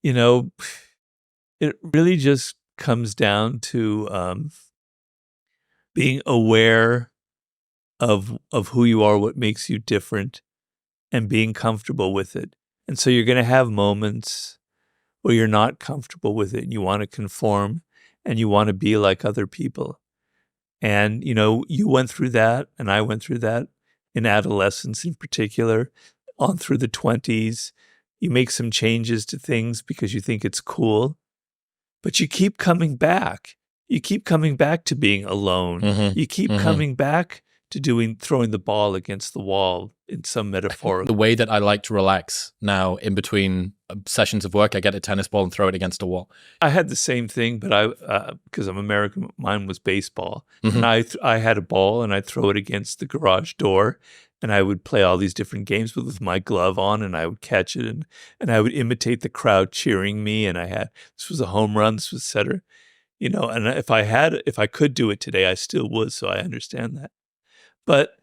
You know, it really just comes down to being aware of who you are, what makes you different, and being comfortable with it. And so you're going to have moments where you're not comfortable with it and you want to conform and you want to be like other people. And, you went through that and I went through that in adolescence in particular, on through the 20s. You make some changes to things because you think it's cool, but you keep coming back. You keep coming back to being alone. You keep coming back to throwing the ball against the wall in some metaphor. The way that I like to relax now in between sessions of work, I get a tennis ball and throw it against a wall. I had the same thing, but because I'm American, mine was baseball. And I had a ball and I'd throw it against the garage door and I would play all these different games with my glove on and I would catch it and I would imitate the crowd cheering me. And this was a home run, this was setter, and if I could do it today, I still would. So I understand that. But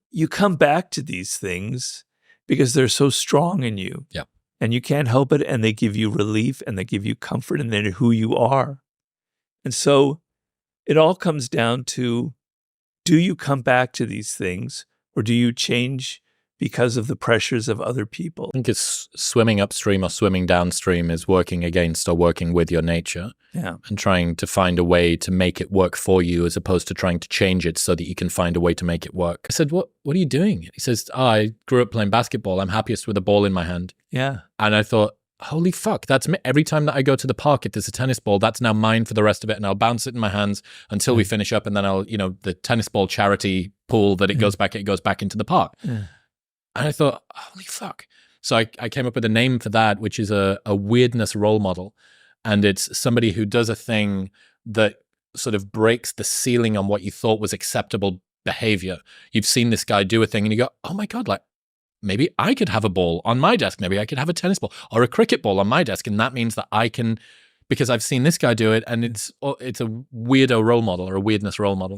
you come back to these things because they're so strong in you. Yeah. And you can't help it. And they give you relief and they give you comfort and they're who you are. And so it all comes down to, do you come back to these things or do you change because of the pressures of other people? I think it's swimming upstream or swimming downstream is working against or working with your nature. Yeah. And trying to find a way to make it work for you as opposed to trying to change it so that you can find a way to make it work. I said, what are you doing? He says, I grew up playing basketball. I'm happiest with a ball in my hand. Yeah. And I thought, holy fuck, that's me. Every time that I go to the park, if there's a tennis ball, that's now mine for the rest of it. And I'll bounce it in my hands until we finish up. And then I'll, the tennis ball charity pool that it goes back into the park. Yeah. And I thought, holy fuck. So I came up with a name for that, which is a weirdness role model. And it's somebody who does a thing that sort of breaks the ceiling on what you thought was acceptable behavior. You've seen this guy do a thing and you go, oh my God, like maybe I could have a ball on my desk. Maybe I could have a tennis ball or a cricket ball on my desk. And that means that I can, because I've seen this guy do it and it's a weirdo role model or a weirdness role model.